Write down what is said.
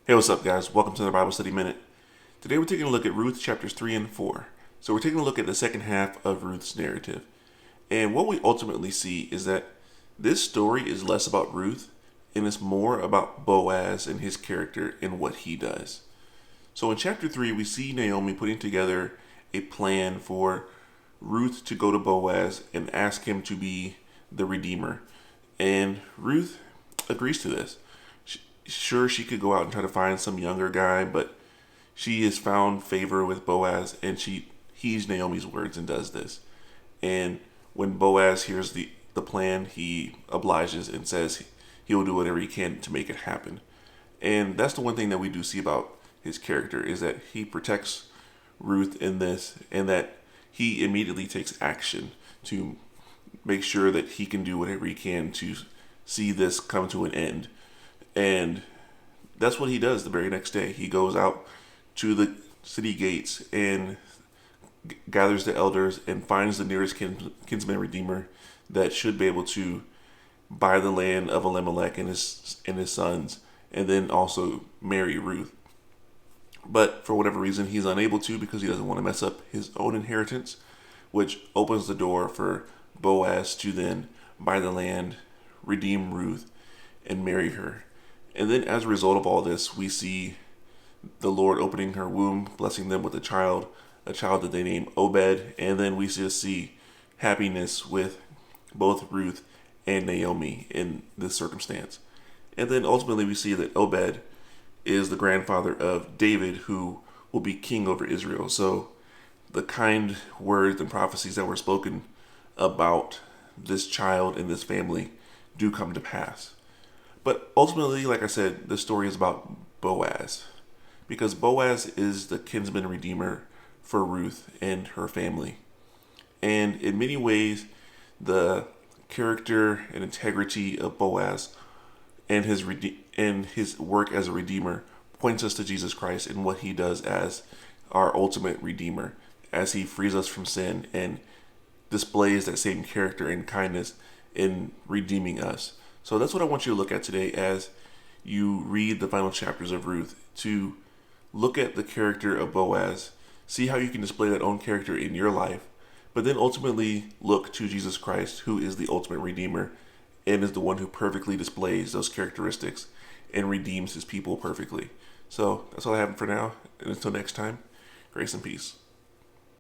Hey, what's up, guys? Welcome to the Bible Study Minute. Today we're taking a look at Ruth chapters 3 and 4. So we're taking a look at the second half of Ruth's narrative. And what we ultimately see is that this story is less about Ruth and it's more about Boaz and his character and what he does. So in chapter 3, we see Naomi putting together a plan for Ruth to go to Boaz and ask him to be the Redeemer. And Ruth agrees to this. Sure, she could go out and try to find some younger guy, but she has found favor with Boaz, and she heeds Naomi's words and does this. And when Boaz hears the plan, he obliges and says he'll do whatever he can to make it happen. And that's the one thing that we do see about his character is that he protects Ruth in this, and that he immediately takes action to make sure that he can do whatever he can to see this come to an end. And that's what he does the very next day. He goes out to the city gates and gathers the elders and finds the nearest kinsman redeemer that should be able to buy the land of Elimelech and his sons, and then also marry Ruth. But for whatever reason, he's unable to because he doesn't want to mess up his own inheritance, which opens the door for Boaz to then buy the land, redeem Ruth, and marry her. And then as a result of all this, we see the Lord opening her womb, blessing them with a child that they name Obed. And then we just see happiness with both Ruth and Naomi in this circumstance. And then ultimately we see that Obed is the grandfather of David, who will be king over Israel. So the kind words and prophecies that were spoken about this child and this family do come to pass. But ultimately, like I said, the story is about Boaz, because Boaz is the kinsman redeemer for Ruth and her family. And in many ways, the character and integrity of Boaz and his work as a redeemer points us to Jesus Christ and what he does as our ultimate redeemer, as he frees us from sin and displays that same character and kindness in redeeming us. So that's what I want you to look at today as you read the final chapters of Ruth, to look at the character of Boaz, see how you can display that own character in your life, but then ultimately look to Jesus Christ, who is the ultimate redeemer and is the one who perfectly displays those characteristics and redeems his people perfectly. So that's all I have for now. And until next time, grace and peace.